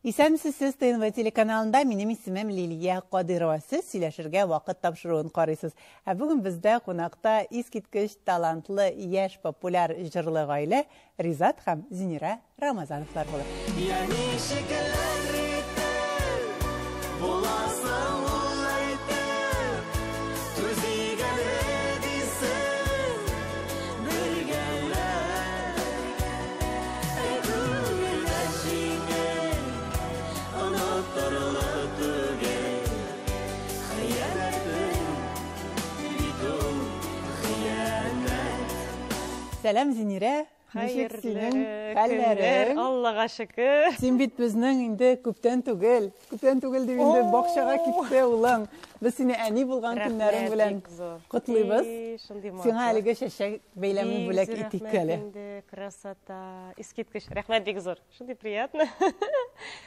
Исәнмесез, сез ТНВ телеканалында минем исемем Лилия Кадырова. Сез сөйләшергә вакыт тапшыруын карыйсыз. Бүген бездә кунакта искиткеч талантлы яшь популяр җырлы гаилә Ризат һәм Зинира Рамазановлар булыр. Сәлам, Зинира. Ничек синең хәлләрең? Аллага шөкер. Син бит безнең инде күптән түгел дип инде бакчага китте улың. Без сине әни булган көннәрең белән котлыйбыз. Сиңа әлеге чәчәк бәйләмен бүләк итик әле. Красота. Искиткеч. Рәхмәт бик зур. Шундый приятно.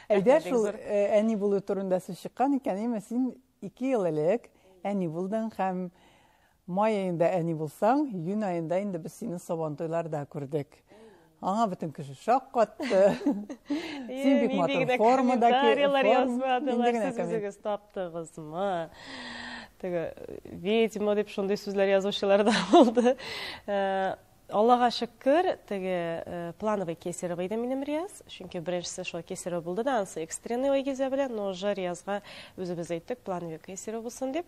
Әйдә шул әни булу турында сүз чыккан икән, син 2 ел элек әни булдың һәм Май ayında әни булсаң, июнь ayında инде без сине сабантуйларда күрдек. Аңа бөтен кеше шок катты. Син бик матур формадагы Сез таптыгызмы? Теге видимо дип шундый сүзләр язучылар да булды. Аллага шөкер, теге плановый кесарево иде минем рияз. Чөнки беренчесе шул кесарево булды да, анысы экстренный ойгезә белән, но уже риязга үзебез әйттек, плановый кесарево булсын дип.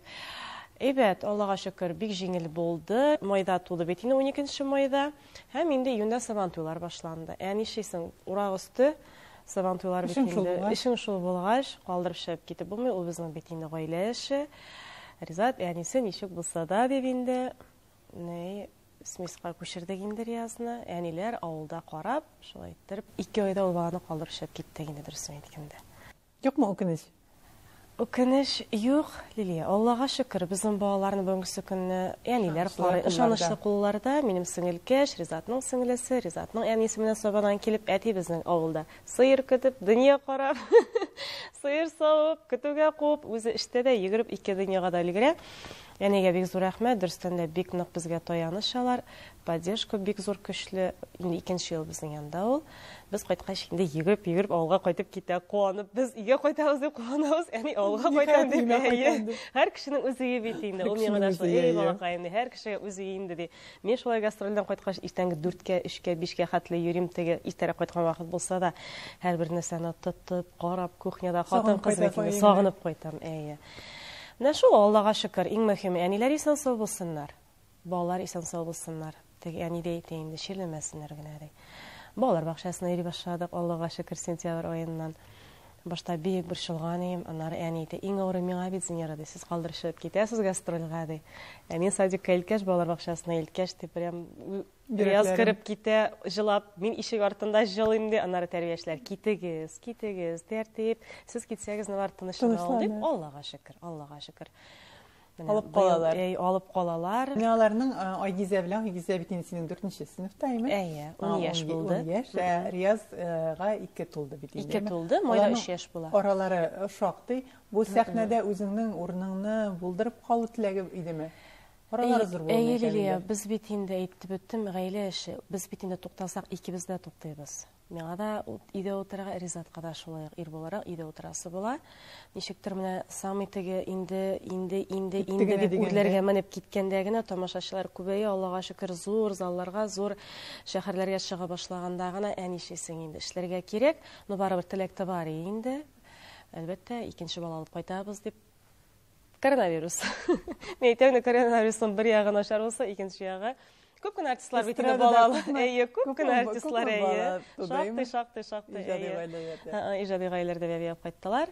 Evet, Allah'a şükür bik jеңел болды. Майда туды бит инде 12 майда. Һәм инде июньдә сабантуйлар башланды. Әни шисең, урак өсте сабантуйлар бит инде. Ишең шул булгач, калдырып шәп китеп булмый, ул безнең бит инде гаилә эше. Ризат, әнисе ничек булса да дип инде, смеска күчердек инде язны. Әниләр авылда карап, шулай итеп 2 айда ул баланы калдырып шәп китте инде дөресен әйткәндә. Юкмы үкенеч? Үкенеч юк, Лилия. Аллага шөкер, безнең балаларны бүгенге көнне әниләр карый, ышанычлы кулларда. Минем сеңелкәш, Ризатның сеңлесе, Ризатның әнисе менән Сабадан килеп, әти безнең авылда сыер көтеп, дөнья карап, сыер савып, көтүгә куып, үзе эштә дә йөгереп 2 дөньяга да өлгерә. Әнигә бик зур рәхмәт, дөрестән дә бик нык безгә таянышалар. Поддержка бик зур көчле. Инде 2нче ел безнең янда ул. Без кайткач инде йөгереп авылга кайтып китә, куанып, без өйгә кайтабыз дип куанабыз. Әни авылга кайтам дип. Һәр кешенең үз өе бит инде. Ул миңа да шулай, балакаем ди, һәр кеше үз өе инде ди. Мен шулай гастрольдән кайткач иртәнге 4-кә, 3-кә, 5-кә хәтле йөрим, теге иртәрәк кайткан вакыт булса да, һәр бер нәрсәне тотып, карап, кухняда хатын-кыз бит сагынып кайтам. Менә шул Аллага шөкер, иң мөһиме, әниләр исән сау булсыннар. Балалар исән сау булсыннар. Теге әни дә әйтә инде, ширләмәсеннәр генә ди. Балалар бакчасына йөри башладык, Аллага шөкер, сентябрь аеннан. Башта бик бер шылган идем, аннары әни әйтә, иң авыры миңа бит Зинира ди, сез калдырышып китәсез гастрольгә ди. Әни садикка илткәч, балалар бакчасына илткәч дип, прям рияз кырып китә, җылап, мин ишек артында җылыйм ди, аннары тәрбиячеләр, китегез, тәртип, сез китсәгез, нилар тынычлык ал дип, Аллага шөкер. Алып калалар. Алып калалар. Аларның Айгизә белән Айгизә бит инде синең 4нче сыйныфта име? 10 яшь булды. 10 яшь. Риязга 2 тулды бит инде. 2 тулды, майда 3 яшь була. Аралары шактый. Бу сәхнәдә үзеңнең урыныңны булдырып калу теләге идеме? Аралары зур булды. Лилия, без бит инде әйтеп беттем, гаилә эше. Без бит инде туктасак, икебез дә туктыйбыз. Миңа да өйдә утырга, Ризатка да шулай ир буларак өйдә утырасы була. Ничектер менә самый теге инде дип үрләргә менеп киткәндә генә тамашачылар күбәя, Аллага шөкер, зур залларга, зур шәһәрләргә чыга башлаганда гына әнишесең инде эшләргә кирәк. Но барыбер теләктә бар инде. Әлбәттә, 2нче бала алып кайтабыз дип. Коронавирус. Мен әйтәм, коронавирусның бер ягы начар булса, 2нче ягы күп кенә артистлар бит инде балалы. Күп кенә артистлар Шактый. Иҗади гаиләләрдә бәби алып кайттылар.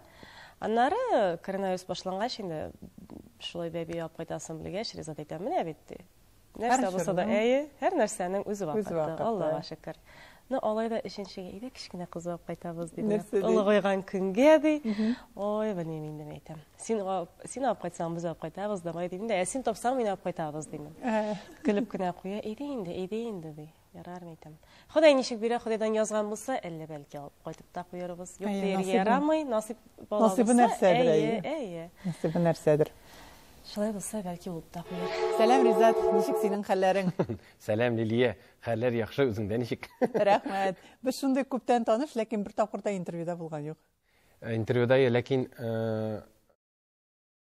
Аннары коронавирус башлангач инде шулай бәби алып кайтасын белгәч, Ризат әйтә, менә бит. Нәрсә булса да, һәр нәрсәнең үз вакыты. Аллага шөкер. Ну, алайда 3нчегә иде кичкенә кыз алып кайтабыз диде. Улыгайган көнгә ди. Ой, белмим инде әйтәм. Син алып кайтсаң, без алып кайтабыз да, май дидем дә, син тапсаң, мин алып кайтабыз дидем. Көлеп кенә куя, иде инде ди. Ярар әйтәм. Ходай ничек бирә, Ходайдан язган булса, әллә бәлки алып кайтып та куярбыз. Юк, ярамый, насыйп була булса. Насыйбы нәрсәдер. Шулай булса, бәлки булып та куяр. Сәлам, Ризат, ничек синең хәлләрең? Сәлам, Лилия. Хәлләр яхшы, үзеңдә ничек? Рәхмәт. Без шундый күптән таныш, ләкин бер тапкыр да интервьюда булган юк. интервьюда, ләкин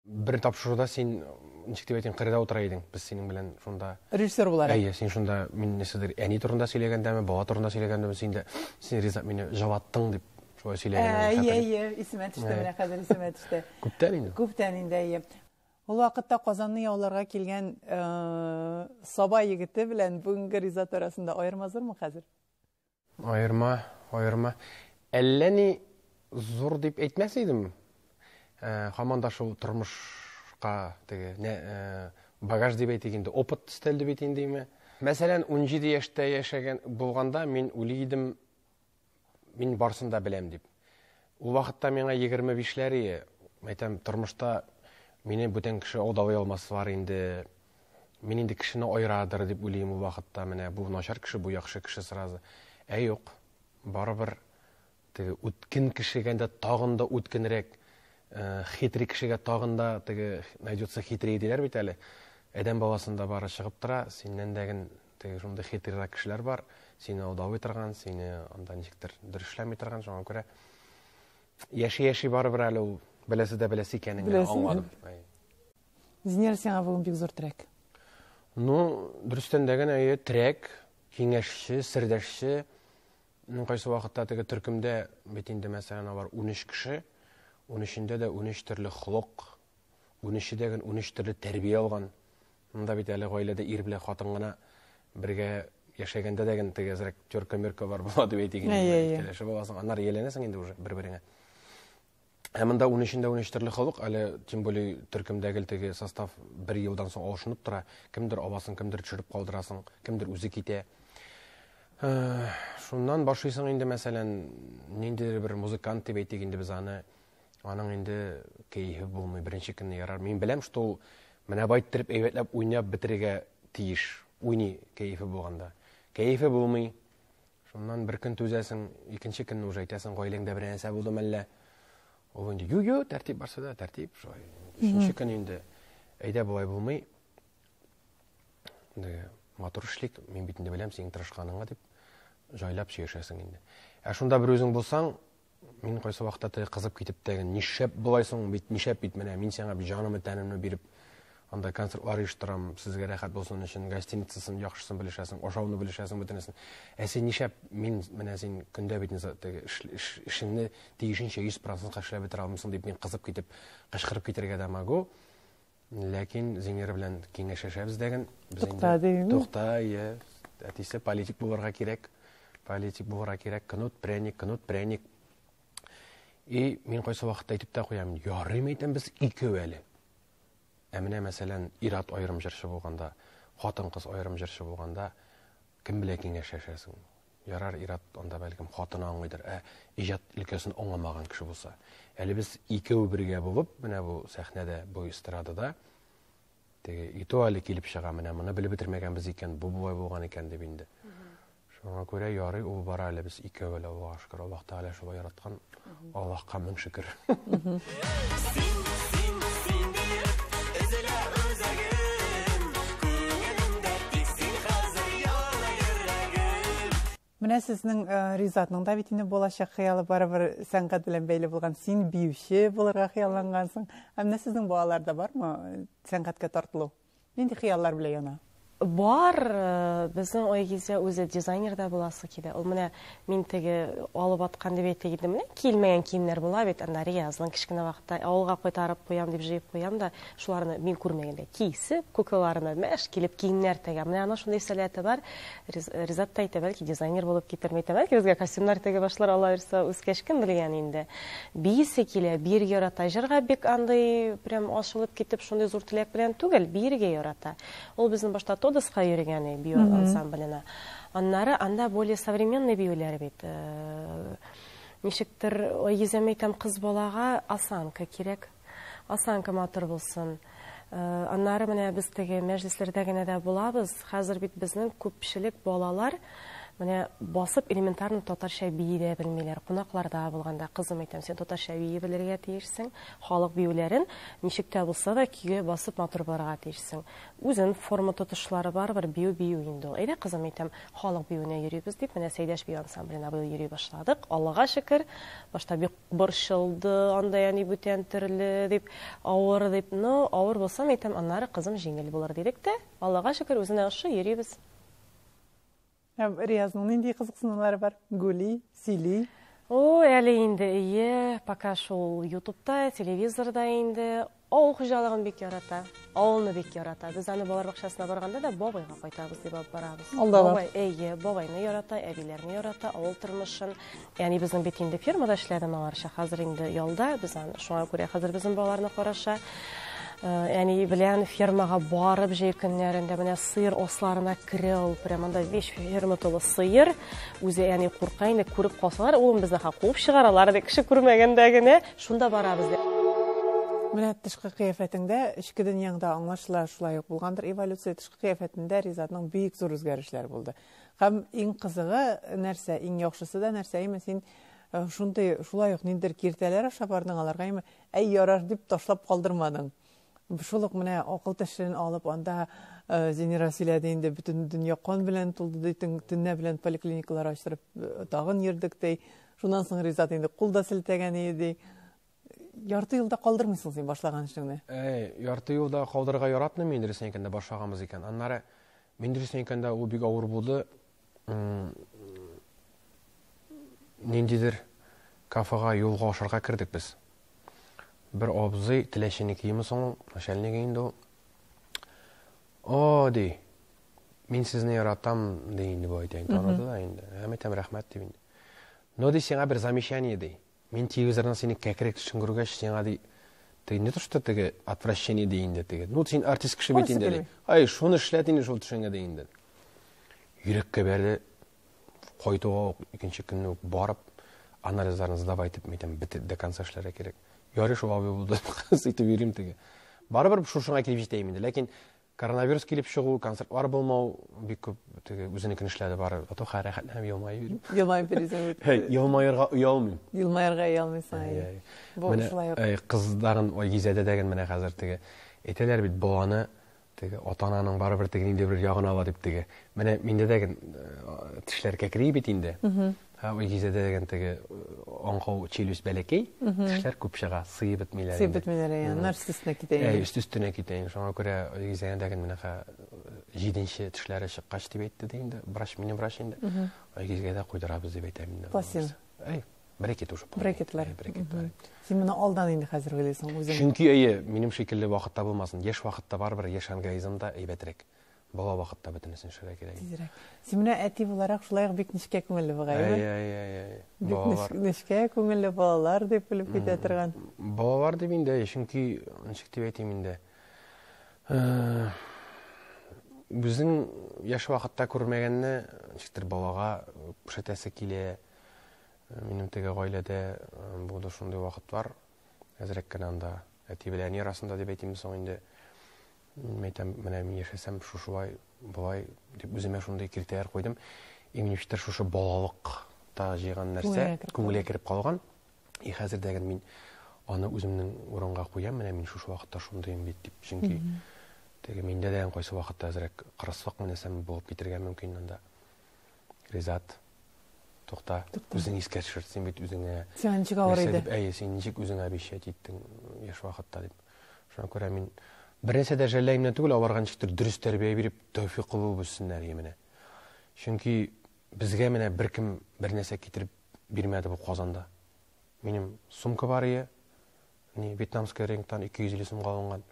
бір тапшыруда сен ничек дип әйтим, кырда утыра идең. Без синең белән шунда режиссер булар. Әйе, син шунда мин нәрсәдер әни турында сөйләгәндәме, бала турында сөйләгәндәме, син Ризат мине җаваттың дип шулай сөйләгән. Әйе, исемә төште, менә хәзер исемә төште. Күптән инде, әйе. Ул вакытта Казанны яуларга килгән Саба егете белән бүгенге Ризат арасында аерма зурмы хәзер? Аерма. Әллә ни зур дип әйтмәс идем. Һаман да шул тормышка теге багаж дип әйтегәндә, опыт өстәл дип әйтендеме? Мәсәлән, 17 яшьтә яшәгән булганда мин уйлыйдым, мин барсын да беләм дип. Ул вакытта миңа 25ләр, әйтәм, тормышта мине бүтән кеше алдавай алмасы бар инде. Мин инде кешене айрадыр дип уйлыйм ул вакытта. Менә бу начар кеше, бу яхшы кеше сразу. Юк, барыбер теге үткен кешегәндә тагын да үткенрәк, хитри кешегә тагын да теге найдется хитрее диләр бит әле. Әдәм баласында бары чыгып тора, синнән дәген теге шундый хитрирак кешеләр бар. Сине алдавай торган, сине анда ничектер дөрешләми торган, шуңа күрә яши барыбер әле ул беләсе дә беләсе икәнен аңладым. Зинер, сиңа бүген бик зур трек. Ну, дөрестән дәген трек, киңәшче, сердәшче. Кайсы вакытта теге төркемдә бит инде мәсәлән бар 13 кеше, 13-ндә дә 13 төрле холык, 13-дә 13 төрле тәрбия алган. Монда бит әле гаиләдә ир белән хатын гына бергә яшәгәндә дәген теге зрәк төркем-мөркә бар була дип әйтегән. Киләше буласың, аннар еленәсең инде уже бер-береңә. Монда 13-ндә 13 төрле холык, әле тем более төркемдәге теге состав 1 елдан соң алышынып тора. Кемдер абасын, кемдер төшереп калдырасың, кемдер үзе китә. Шуннан башлыйсың инде мәсәлән, ниндидер бер музыкант дип әйтик инде без аны, аның инде кайфы булмый, беренче көнне ярар. Мин беләм, что ул менә байттырып, әйбәтләп уйнап бетерергә тиеш, уйный кайфы булганда. Кайфы булмый. Шуннан бер көн түзәсең, икенче көнне уже әйтәсең, гаиләңдә бер нәрсә булдымы әллә? Ул инде ю-ю, тәртип барса да тәртип, шулай. Икенче көн инде әйдә булай булмый. Матур эшлик, мин бит инде беләм синең тырышканыңа дип җайлап сөйләшәсең инде. Шунда бер үзең булсаң, мин кайсы вакытта кызып китеп тәген, нишәп булайсың бит, нишәп бит менә мин сиңа җанымны тәнемне биреп анда концертлар оештырам, сезгә рәхәт булсын өчен, гостиницасын яхшысын белешәсең, ашауны белешәсең бөтенесен. Син нишәп мин менә син көндә бит теге эшеңне тиешенчә 100% эшләп бетерә алмыйсың дип мин кызып китеп, кычкырып китәргә дә могу. Ләкин Зинер белән киңәшәбез дәген, без инде тукта, әтисе политик булырга кирәк. Политик булырга кирәк, кнут пряник. И мин кайсы вакытта әйтеп тә куям, ярый мәйтәм без икәү әле. Менә мәсәлән, ират аерым җырчы булганда, хатын-кыз аерым җырчы булганда, кем белә киңәшәшәсең. Ярар ират анда бәлкем хатыны аңлыйдыр, иҗат өлкәсен аңламаган кеше булса. Әле без икәү бергә булып, менә бу сәхнәдә, бу эстрадада теге иту әле килеп чыга, менә моны белеп бетермәгән без икән, бу булай булган икән дип инде. Шуңа күрә ярый, ул бара әле без икәү әле Аллаһка шөкер, Аллаһ Тәгалә шулай яраткан. Аллаһка мең шөкер. Менә сезнең Ризатның да бит инде булачак хыялы барыбер сәнгать белән бәйле булган. Син биюче булырга хыяллангансың. Менә сезнең балаларда бармы сәнгатькә тартылу? Нинди хыяллар белән яна? Бар, безнең Айгизә үзе дизайнерда буласы килә. Ул менә мин теге алып аткан дип әйтегәндем, менә килмәгән киемнәр була бит, анда Риязның кичкенә вакытта авылга кайтарып куям дип җыеп куям да, шуларны мин күрмәгәндә кисеп, куклаларына мәш килеп киемнәр тәгә. Менә ана шундый сәләте бар. Ризат та әйтә, бәлки дизайнер булып китермәй, бәлки безгә костюмнар тәгә башлар Алла бирсә, үскәч кем белгән инде. Биисе килә, биргә ярата, җырга бик андай прям ашылып китеп шундый зур теләк белән түгел, биргә ярата. Ул безнең башта Тодыска йөргәне бию ансамблена. Аннары анда более современный биюләр бит. Ничектер Айгизәм әйтәм, кыз балага осанка кирәк. Осанка матур булсын. Аннары менә без теге мәҗлесләрдә генә дә булабыз. Хәзер бит безнең күпчелек балалар Менә басып элементарный татарча бии дә белмиләр. Кунакларда булганда кызым әйтәм, син татарча бии белергә тиешсең. Халык биюләрен ничек тә булса да көйгә басып матур барырга тиешсең. Үзен форма тотышлары бар, бер бию инде ул. Әйдә кызым әйтәм, халык биюенә йөрибез дип, менә Сәйдәш бию ансамбленә быел йөри башладык. Аллага шөкер. Башта бик борчылды, анда яни бүтән төрле дип, авыр дип, но авыр булсам әйтәм, аннары кызым җиңел булыр дидек тә, Аллага шөкер үзенә ошо йөрибез. Риязның нинди кызыксынулары бар? Гули, Сили. Әле инде ие, пока шул YouTube'та, телевизорда инде авыл хуҗалыгын бик ярата. Авылны бик ярата. Без аны балалар бакчасына барганда да бабайга кайтабыз дип алып барабыз. Бабай, бабайны ярата, әбиләрне ярата, авыл тормышын. Яни безнең бит инде фермада эшләде моңарча, хәзер инде ялда, без аны шуңа күрә хәзер безнең балаларны караша. Яни белән фермага барып җәй көннәрендә менә сыер осларына керәү, прямо анда весь ферма тулы сыер. Үзе яни курка инде күреп калсалар, улым безне куып чыгаралар дип кеше күрмәгәндә генә шунда барабыз дип. Менә тышкы кыяфәтеңдә, ичке дөньяңда аңлашыла шулай ук булгандыр, эволюция тышкы кыяфәтендә Ризатның бик зур үзгәрешләр булды. Һәм иң кызыгы нәрсә, иң яхшысы да нәрсә, син шундай шулай ук ниндер киртәләр аша бардың аларга, ярар дип ташлап калдырмадың. Шул ук менә акыл тәшрен алып, анда Зинира сөйләде инде, бөтен дөнья кан белән тулды дийтең, төннә белән поликлиникалар ачтырып, тагын йөрдек ди. Шуннан соң Ризат инде кулда селтәгән иде. Ярты елда калдырмыйсың син башлаган эшеңне. Ярты елда калдырырга яратмый, мин дөресен әйткәндә башлаганбыз икән. Аннары мин дөресен әйткәндә ул бик авыр булды. Ниндидер кафега юлга ашарга кирдек без. Bir abzı tiləşini kiyimi son, aşəlini giyindi o. O, dey, min sizni yaratam, deyindi bu aytayın, tanıdı da indi. Həmətəm rəhmət deyindi. No, dey, sena bir zamişaniye, dey. Min televizordan seni kəkirək düşüngürgəş, sena dey, ne tuştu, dey, atvrashaniye deyindi, dey. No, sen artist kişi bitindi, dey. Ay, şunu işlətini şol düşüngə deyindi. Yürekке berdi, koydu o, ikinci günü barıp, analizlarınızı da baytıp, meytem, bitti, de konsa işlərə kerek. Yarış o abi buldu, сөйтіп үйрем теге. Барыбір шушыңа келіп жетеймін де, ләкин коронавирус келіп шығу, концертлар болмау, бик көп теге өзінікін ішләді бары. Ото хайрақат һәм елмай үйрем. Елмай бересің. Елмайырға ұялмын. Елмайырға ұялмайсың. Бұл шулай ук. Қыздарын ой гизәдә деген менә хәзер теге. Әйтәләр бит баланы теге ата-ананың барыбер теге инде бер ягын ала дип теге. Менә миндә дә тишләр кәкри бит инде. Ой гизәдә деген теге аңқау челюсть бәләкәй, тишләр күп чыга, сыйып бетмиләр. Сыйып бетмиләр, нар өстенә китәйин. Өстенә китәйин. Шуңа күрә ой гизәдә деген менә 7нче тишләре чыккач дип әйтте дә инде. Врач мине врач инде. Ой гизәдә куйдырабыз дип әйтәм инде. Пластин. Брекет уже. Брекетлар. Син моны алдан инде хәзер уйлыйсың үзең. Чөнки минем шикелле вакытта булмасын. Яшь вакытта барбыр яшь организмда әйбәтрәк. Бала вакытта бөтенесен шәрә кирәк. Син менә әти буларак шулай бик нишкә күңелле бугай. Бик нишкә күңелле балалар дип белеп китә торган. Балалар дип инде, чөнки ничек дип әйтим инде. Безнең яшь вакытта күрмәгәнне ничектер балага күрсәтәсе килә. Минем теге гаиләдә булды шундый вакыт бар. Әзрәк кенә анда әти белән әни арасында дип әйтим соң инде. Мәйтәм, менә мин яшәсәм шушылай, булай дип үземә шундый критерийлар куйдым. Иминештер шушы балалыкта җыйган нәрсә күңелгә кереп калган. Хәзер дәген мин аны үземнең урынга куям, менә мин шушы вакытта шундыйм бит дип. Чөнки теге миндә дә кайсы вакытта әзрәк кырыслык менәсәм булып китергә мөмкин анда. Ризат Тукта, үзең искә төшерсең бит үзеңә. Син ничек авыр иде? Син ничек үзеңә обещать иттең яшь вакытта дип. Шуңа күрә мин беренче дә жәлләймнән түгел, аларга ничектер дөрес тәрбия биреп, тәүфыйк кылу булсыннар менә. Чөнки безгә менә беркем бер нәрсә китереп бирмәде бу Казанда. Минем сумка бар иде. Вьетнамский рынктан 250 сумга алынган.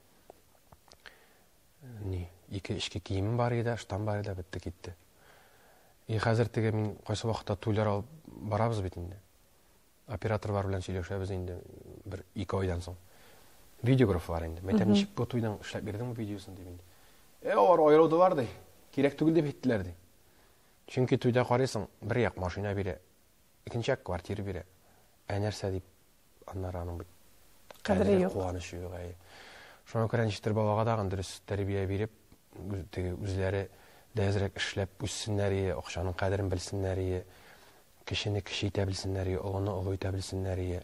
Ике эшке киемем бар иде, штам бар иде, битте китте. Хәзер теге мин кайсы вакытта туйлар алып барабыз бит инде. Оператор бар белән сөйләшәбез инде бер 2 айдан соң. Видеограф бар инде. Мәйтәм, ничек бу туйдан эшләп бирдеңме видеосын дип инде. Алар аерылды бар ди. Кирәк түгел дип әйттеләр ди. Чөнки туйда карыйсың, бер як машина бирә, икенче як квартира бирә. Нәрсә дип аннары аның бит кадәр юк, куанышы юк. Шуңа күрә ничектер балага да дөрес тәрбия биреп, теге үзләре дәзрәк эшләп үссеннәр, акчаның кадерен белсеннәр, кешене кеше итә белсеннәр, олыны олы итә белсеннәр.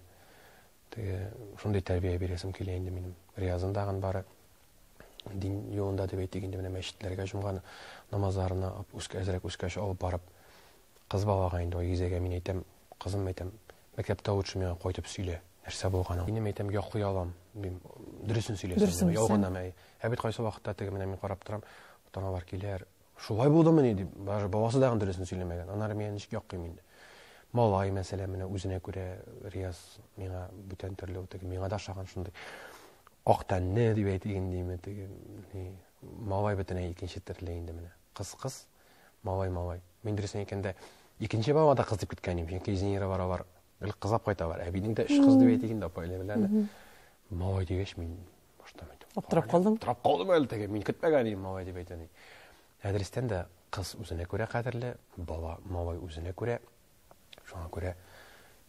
Шундай тәрбия бирәсем килә инде минем. Риязындаган бары дин юлында дип әйтик инде, менә мәчетләргә җумган намазларына әзрәк үскәч алып барып, кыз балага инде гизәгә мин әйтәм, кызым әйтәм, мәктәптә лучше миңа кайтып сөйлә, нәрсә булганын. Минем әйтәм, яклый алам, дөресен сөйләсәм, ялганамы. Бит кайсы вакытта теге менә мин карап торам, аталар киләр. Шулай булдымы дип, даже бабасы дагы дөресен сөйләмәгән. Аннары мен ничек яклыйм инде. Малай мәсәлән менә үзенә күрә Рияз миңа бүтән төрле үтәге миңа да шаган шундый ак тәнне дип әйтегән диме теге малай бөтенләй икенче төрле инде менә. Кыз, малай. Мин дөресен әйткәндә икенче бала да кыз дип киткән идем. Чөнки Зинира бар, кызап кайта бар. Әбинең дә 3 кыз дип әйтегән дә апайлар белән. Малай дигәч мин баштан әйтәм. Аптырап калдым. Аптырап калдым әле теге. Мин көтмәгән идем малай дип әйтәне. Әдрестән дә кыз үзенә күрә кадерле, бала малай үзенә күрә. Шуңа күрә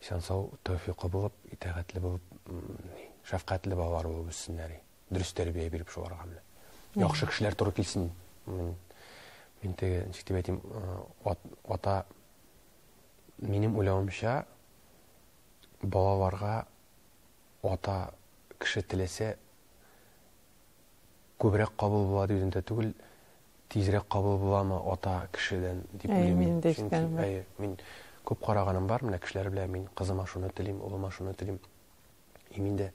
исән-сау тәвфиқы булып, итәгатьле булып, шәфкатьле балалар булып үссеннәр. Дөрес тәрбия биреп шуларга менә. Яхшы кешеләр туры килсен. Мин теге ничек дип әйтим, ата минем уйлавымча балаларга ата кеше теләсә күбрәк кабул була дигәндә түгел, тизрәк кабул буламы ата кешедән дип уйлыйм. Мин күп караганым бар, менә кешеләр белән мин кызыма шуны телим, улыма шуны телим. Мин дә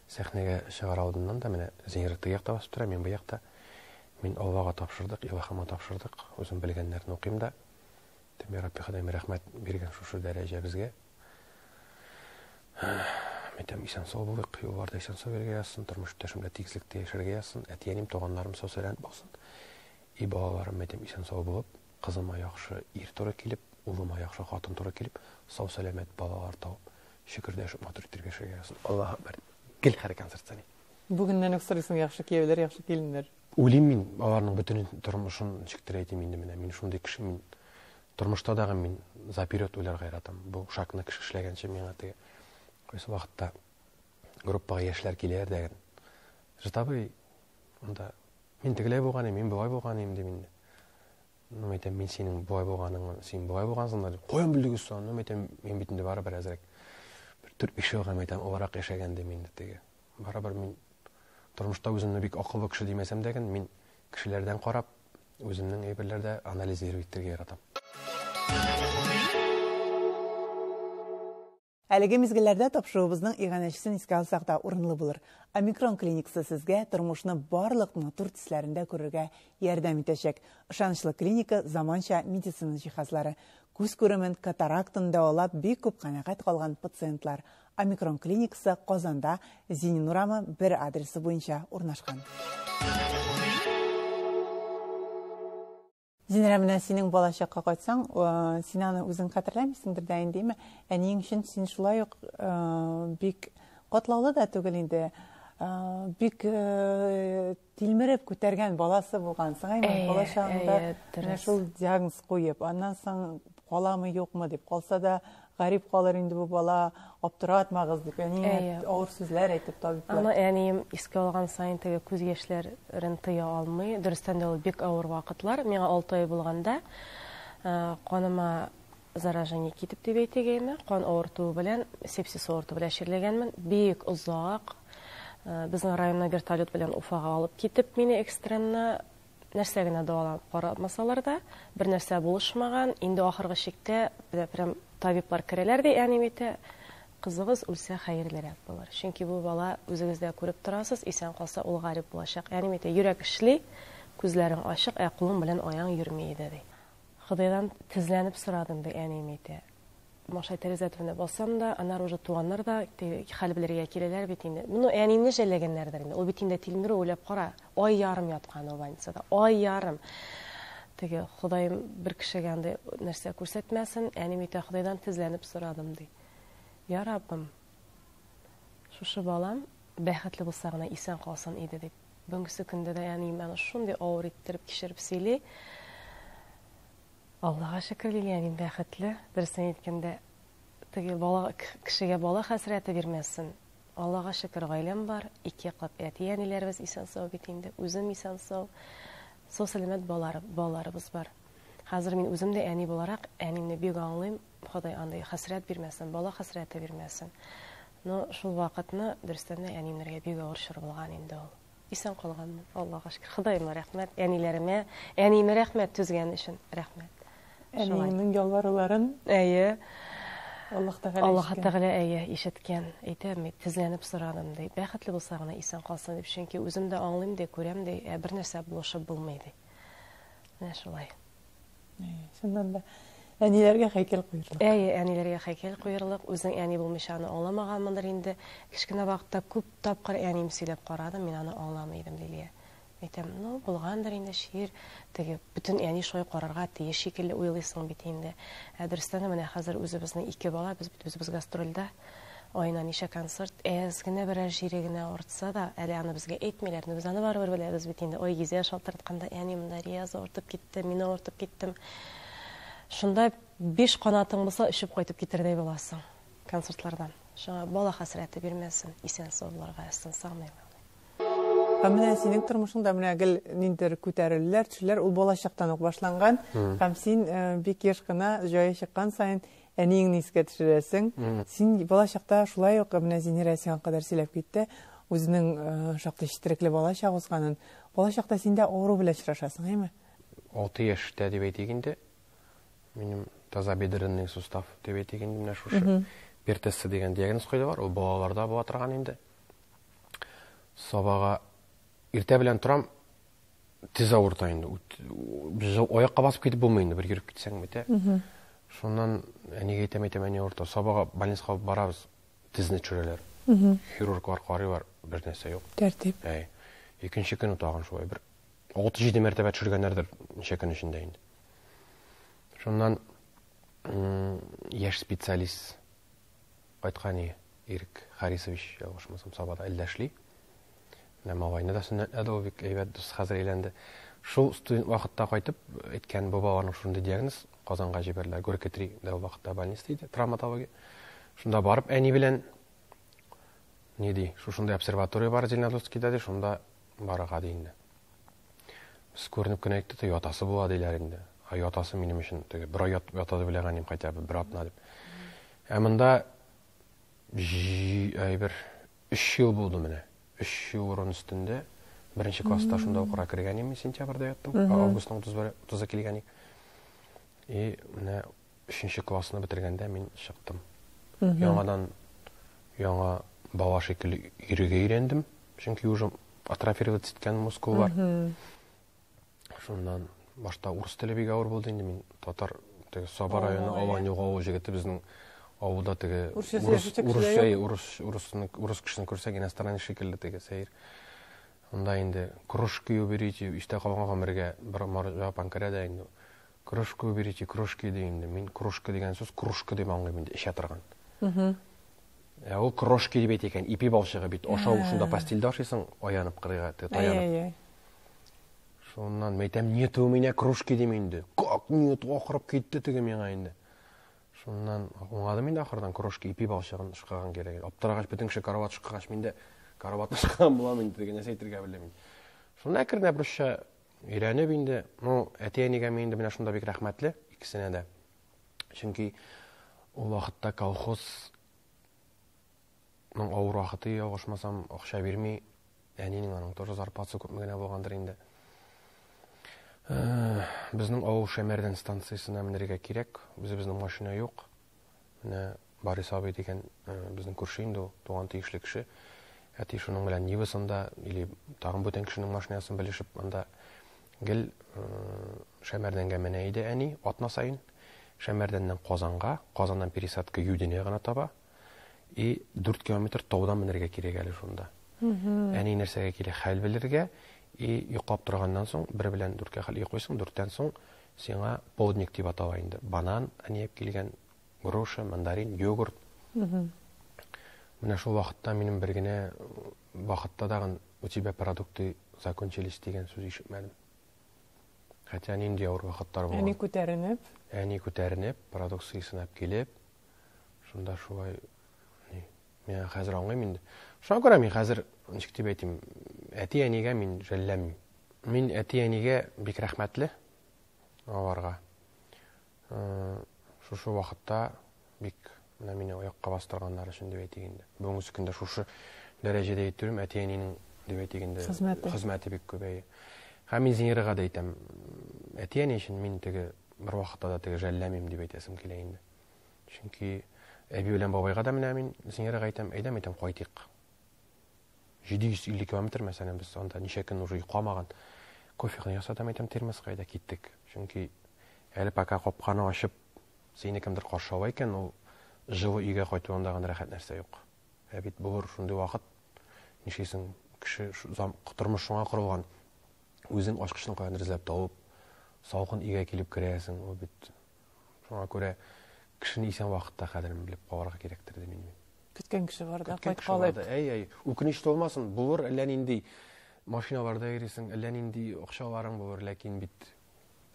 сәхнәгә чыгар алдыннан да менә Зинира якта басып тора, мин бу якта. Мин Аллага тапшырдык, Илһамга тапшырдык, үзем белгәннәрне укыйм да. Тәмир Рабби Ходаем рәхмәт биргән шушы дәрәҗә безгә. Мәйтәм исән-сау булыйк, юлларда исән-сау бергә язсын, тормыш төшемдә тигезлектә яшәргә язсын, әтиянем, туганнарым сау-сәламәт булсын. Балаларым мәйтәм исән-сау булып, кызыма яхшы ир туры килеп, улыма яхшы хатын туры килеп, сау-сәламәт балалар табып, шөкердәшеп матур итәргә яшәгән. Аллаһ бер гел хәрәкәт сыртсаны. Бүгеннән үк сорыйсың яхшы киявләр, яхшы киленнәр. Уйлыйм мин аларның бөтен тормышын ничектер әйтим инде менә. Мин шундый кеше, мин тормышта дагы мин заперет уйларга яратам. Бу шакны кеше эшләгәнчә миңа теге кайсы вакытта группага яшьләр киләр дигән. Житабый анда мин тегеләй булганым, мин булай булганым дип инде. Мәйтәм мин синең булай булганың, син булай булгансың да. Каян белдегез соң? Мәйтәм мин бит инде барыбер әзрәк бер төр ише гына мәйтәм оларак яшәгән дим инде теге. Барыбер мин тормышта үземне бик акыллы кеше димәсәм дә, мин кешеләрдән карап, үземнең әйберләрдә анализировать итәргә яратам. Әлеге мизгелләрдә тапшыруыбызның иганәчесен искә алсак та урынлы булыр. Омикрон клиникасы сезгә тормышны барлык матур төсләрендә күрергә ярдәм итәчәк. Ышанычлы клиника заманча медицина җиһазлары, күз күремен, катарактын дәвалап бик күп канәгать калган пациентлар. Омикрон клиникасы Казанда, Зинин урамы 1 адресы буенча урнашкан. Зинира, менә синең балачакка кайтсаң, син аны үзең хәтерләмисеңдер дә инде, әниең өчен син шулай ук бик катлаулы да түгел инде, бик тилмереп күтәргән баласы булгансың, балачагында шул диагноз куеп, аннан соң каламы юкмы дип калса да гарип калыр инде бу бала, аптыратмагыз дип, әниеңә авыр сүзләр әйтеп табиблар. Аны әнием искә алган сайын теге күз яшьләрен тыя алмый. Дөрестән дә ул бик авыр вакытлар. Миңа 6 ай булганда каныма заражение китеп дип әйтегәйме, кан авыртуы белән, сепсис авыртуы белән ширләгәнмен. Бик озак безнең районна вертолет белән Уфага алып китеп, мине экстренна нәрсә генә дәвалап карамасалар да, бер нәрсә булышмаган. Инде ахыргы чиктә прям табиблар керәләр ди, әниемә кызыгыз үлсә хәерлерәк булыр. Чөнки бу бала үзегездә күреп торасыз, исән калса ул гарип булачак. Әниемә йөрәк эшли, күзләрең ачык, кулың белән аяң йөрми иде ди. Худайдан тезләнеп сорадым ди әниемә. Маша Терезатовна бассам да, анар уже туганнар да хәл белергә киләләр бит инде. Моны әниемне жәлләгәннәрдер инде. Ул бит инде тилмире уйлап кара, ай ярым яткан ул больницада, ай ярым. Теге Худайым бер кешегә андый нәрсә күрсәтмәсен, әниемә Худайдан тезләнеп сорадым ди. Я Раббым, шушы балам бәхетле булса гына исән калсын иде дип. Бүгенге көндә дә әнием аны шундый авыр иттереп кичереп сөйли. Аллаһка шөкер әнием бәхетле. Дөресен әйткәндә, теге бала кешегә бала хәсрәте бирмәсен. Аллаһка шөкер гаиләм бар, 2 кат әти-әниләребез исән-сау бит инде, үзем исән-сау. Сол сәлемет баларыбыз бар. Хәзер мин үзем дә әни буларак, әнине бик аңлыйм. Ходай андай хәсрәт бирмәсен, бала хәсрәте бирмәсен. Но шул вакытны дөрестән дә әнимнәргә бик авыр чор булган инде ул. Исән калганмын. Аллаһка шөкер. Худайыма рәхмәт. Әниләремә, әниемә рәхмәт түзгән өчен. Рәхмәт. Әнинең ялваруларын Әйе. Аллаһ Тәгалә әйе ишеткән. Әйтәм, тезләнеп сорадым ди. Бәхетле булса гына исән калсын дип, чөнки үзем дә аңлыйм ди, күрәм ди, бер нәрсә булышып булмый ди. Менә шулай. Шуннан да әниләргә һәйкәл куйырлык. Әйе, әниләргә һәйкәл куйырлык. Үзең әни булмыйча аны аңламаганмындыр инде. Кичкенә вакытта күп тапкыр әним сөйләп карадым, мин аны аңламыйдым Лилия. Әйтәм, ну, булгандыр инде шир, теге бүтән әни шулай карарга тиеш шикелле уйлыйсың бит инде. Дөрестән менә хәзер үзебезнең 2 бала, без гастрольдә айна ничә концерт, генә берәр җире генә артса да, әле аны безгә әйтмиләр, без аны барыбер беләбез бит инде. Ой, гизә шалтыртканда әни монда рияз артып китте, мин артып киттем. Шунда 5 канатың булса, ишеп кайтып китердәй буласың концертлардан. Шуңа бала хәсрәте бирмәсен, исән сауларга астын сагмыйм. Менә синең тормышыңда менә гел ниндер күтәрелүләр, төшләр ул балачактан ук башланган. Һәм син бик еш кына җае чыккан сайын әниеңне искә төшерәсең. Син балачакта шулай ук менә Зинира сиңа кадәр сөйләп китте, үзенең шактый четерекле балачак узганын. Балачакта син дә авыру белән очрашасың, әйме? 6 яшьтә дип әйтегәндә, минем тазобедренный сустав дип әйтегәндә менә шушы пертессе дигән диагноз куйды бар, ул балаларда була торган инде. Сабага иртә белән торам, тиз авырта инде. Аякка басып китеп булмый инде, бер йөреп китсәң бит. Шуннан әнигә әйтәм, әни авырта. Сабага больницага барабыз, тизне төшерәләр. Хирурглар карыйлар, бер нәрсә юк. Тәртип. Икенче көн тагын шулай бер 6-7 мәртәбә төшергәннәрдер ничә көн эчендә инде. Шуннан яшь специалист кайткан Ирек Харисович, ягышмасам, Сабада элдәшли. Менә малайны да сөннәтләде, ул бик әйбәт дус, хәзер әйләнде. Шул студент вакытта кайтып, әйткән бабаларның шундый диагноз, Казанга җибәрделәр, Горький да вакытта больница иде, травматология. Шунда барып, әни белән шушындай обсерватория бар Зеленодольскийда, шунда барырга ди инде. Без күренеп кенә әйтте, ятасы була диләр инде. Ятасы минем өчен теге бер ай ятады беләгәнем кайтып бер атна дип. Монда бер 3 ел булды менә. 3 ел урын өстендә беренче класста шунда укырга кергәнем, сентябрьдә яттым, августның 30-ы килгән. Менә 3нче классны бетергәндә мин чыктым. Яңадан яңа бала шикелле йөрергә өйрәндем, чөнки уже атрофироваться иткән мускул бар. Шуннан башта урыс теле бик авыр булды инде, мин татар теге Саба районы Алан югы җегете безнең авылда теге урыс кешесен күрсәк, иностранный шикелле теге сәер. Онда инде кружки уберите, истә калган гомергә бер җавап керә инде. Кружки уберите, кружки дигәндә, мин кружка дигән сүз кружка дип аңлыйм инде, эчә торган. Ул кружки дип әйтә ипи балчыгы бит, ашау шунда пастильдә ашыйсың, аянып кырыйга, таянып. Шуннан мәйтәм, нету у меня кружки дим инде. Как нет, ахырып китте теге миңа инде. Шуннан аңладым инде ахырдан кружки ипи балчыгын шыккан керек. Аптырагач бөтен кеше карават шыккач, мин дә караватны шыккан булам инде дигән нәрсә әйтергә белмим. Шунда кернә брушча өйрәнеп инде, әти-әнигә мин инде менә шунда бик рәхмәтле, икесенә дә. Чөнки ул вакытта колхоз авыр вакыты ягышмасам, акча бирми, әнинең аның тоже зарплатасы күпме генә булгандыр инде. Безнең авыл Шәмәрдән станциясына менергә кирәк, безнең машина юк. Менә Борис абый дигән безнең күрше инде, туган тиешле кеше. Әти шуның белән Нивасында или тагын бүтән кешенең машинасын белешеп, анда гел Шәмәрдәнгә менә иде әни, атна сайын. Шәмәрдәннән Казанга, Казаннан пересадка Юдине гына таба. 4 километр таудан менергә кирәк әле шунда. Әни нәрсәгә кирәк хәл белергә, йоклап торганнан соң, бер белән 4-кә хәл йоклыйсың, 4тән соң сиңа полдник дип атала инде. Банан, әниеп килгән, груша, мандарин, йогурт. Менә шул вакытта минем бер генә вакытта дагы у тебя продукты закончились дигән сүз ишетмәдем. Хәтта нинди авыр вакыттар булган. Әни күтәренеп, продукция сынап килеп, шунда шулай мен хәзер аңлыйм инде. Шуңа күрә мин хәзер ничек дип әйтим, әти-әнигә мин жәлләмим. Мин әти-әнигә бик рәхмәтле аларга. Шушы вакытта бик мине аякка бастырганнар өчен дип әйтегәндә. Бүгенге көндә шушы дәрәҗәдә әйтүем әти-әнинең дип әйтегәндә хезмәте бик күбәя. Һәм мин Зинирәгә дә әйтәм, әти-әни өчен мин теге бер вакытта да теге жәлләмим дип әйтәсем килә инде. Чөнки әби белән бабайга да менә мин Зинирәгә әйтәм, әйдәм кайтыйк. 750 километр мәсәлән без анда ничә көн уже йокламаган. Кофены ясатам әйтәм, термоска да киттек. Чөнки әле пока капканы ачып сине кемдер каршылау икән, ул живы өйгә кайтуында гына рәхәт нәрсә юк. Бит булыр шундый вакыт, нишесең кеше тормыш шуңа корылган. Үзең ачкычны каян эзләп табып, салкын өйгә килеп керәсең, ул бит шуңа күрә кешене исән вакытта кадерен белеп калырга кирәктер дип мин. Көткән кеше бар да, кайткалып. Үкенеч булмасын, булыр әллә нинди машиналарда йөрисең, әллә нинди акчаларың булыр, ләкин бит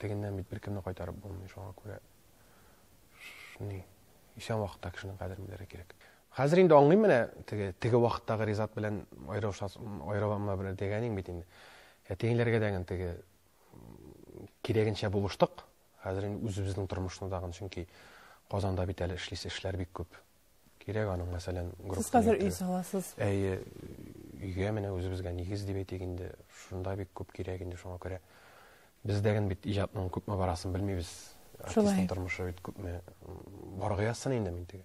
тегеннән бит беркемне кайтарып булмый, шуңа күрә исән вакытта кешенең кадерен белергә кирәк. Хәзер инде аңлыйм менә теге вакыттагы Ризат белән айрылма белән дигәнең бит инде. Әтиңләргә дәгән теге кирәгенчә булыштык. Хәзер инде үзебезнең тормышны дагын, чөнки Казанда бит әле эшләр бик күп. Кирәк аның мәсәлән группа. Сез хәзер үй саласыз. Өйгә менә үзебезгә нигез дип әйтегәндә, шунда бик күп кирәк инде, шуңа күрә без дәгән бит иҗатның күпме барасын белмибез. Артистның тормышы бит күпме баргыясын инде мин теге.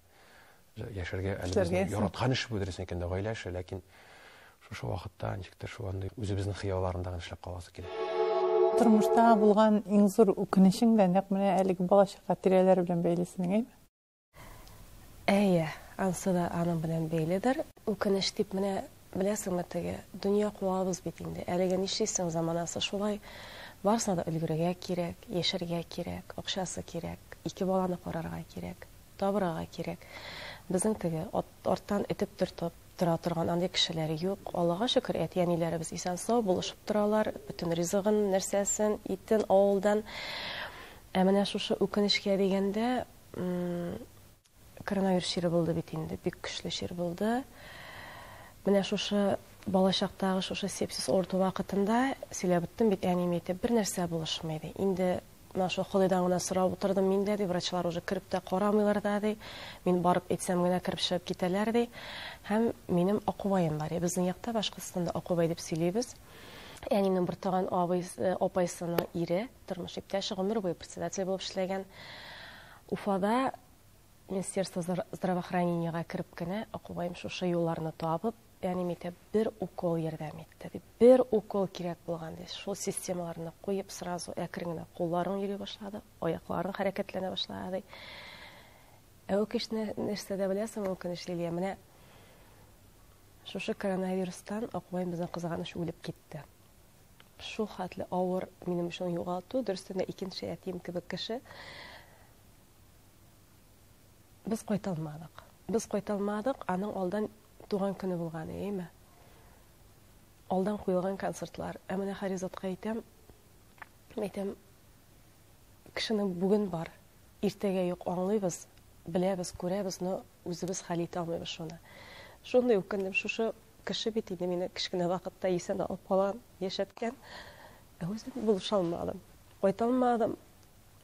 Яшәргә әле яраткан эш бу дөресен икән дә гаилә эше, ләкин шушы вакытта ничектер шул андай үзебезнең хыялларында эшләп каласы килә. Тормышта булган иң зур үкенечең дә нәкъ менә әлеге балачакка тирәләр белән бәйлесенең, әйе? Ансы да аның белән бәйледер. Үкенеч дип менә беләсеңме теге дөнья куабыз бит инде. Әлегә нишлисең, заманасы шулай. Барсына да өлгөрергә кирәк, яшәргә кирәк, акчасы кирәк, 2 баланы карарга кирәк, табырга кирәк. Безнең теге арттан этеп тора торган андый кешеләр юк. Аллага шөкер, әти-әниләребез исән-сау булышып торалар, бүтән ризыгын, нәрсәсен, итен авылдан. Менә шушы үкенечкә дигәндә коронавирус шире булды бит инде, бик көчле шир булды. Менә шушы балачактагы шушы сепсис орты вакытында сөйләп беттем бит, әним әйтеп, бер нәрсә булышмайды. Инде менә шу Холыйдан гына сорап утырдым мин дә, ди, врачлар уже кереп тә карамыйлар да, ди. Мин барып әйтсәм генә кереп чыгып китәләр, ди. Һәм минем акубаем бар. Безнең якта Башкортстанда акубай дип сөйлибез. Әнинең бер таган апайсының ире, тормыш иптәше, гомер буе председатель булып эшләгән. Уфада Министерство здравоохранениягә кереп кенә акубаем шушы юлларны табып, яни мәктәп бер укол ярдәм итте. Бер укол кирәк булган ди. Шул системаларны куеп сразу әкрен кулларын йөри башлады, аякларын хәрәкәтләнә башлады. Үкенечне нәрсәдә беләсең, үкенечле менә шушы коронавирустан акубаем безнең кызганыч үлеп китте. Шул хәтле авыр минем өчен югалту, дөрестән дә икенче әтим кебек кеше. Без кайталмадык, аның алдан туган көне булган, әйме? Алдан куелган концертлар. Менә Харизатка әйтәм, кешенең бүген бар, иртәгә юк, аңлыйбыз, беләбез, күрәбез, но үзебез хәл итә алмыйбыз шуны. Шундый үкендем, шушы кеше бит инде мине кичкенә вакытта исән алып калган, яшәткән. Үзем булыша алмадым. Кайталмадым.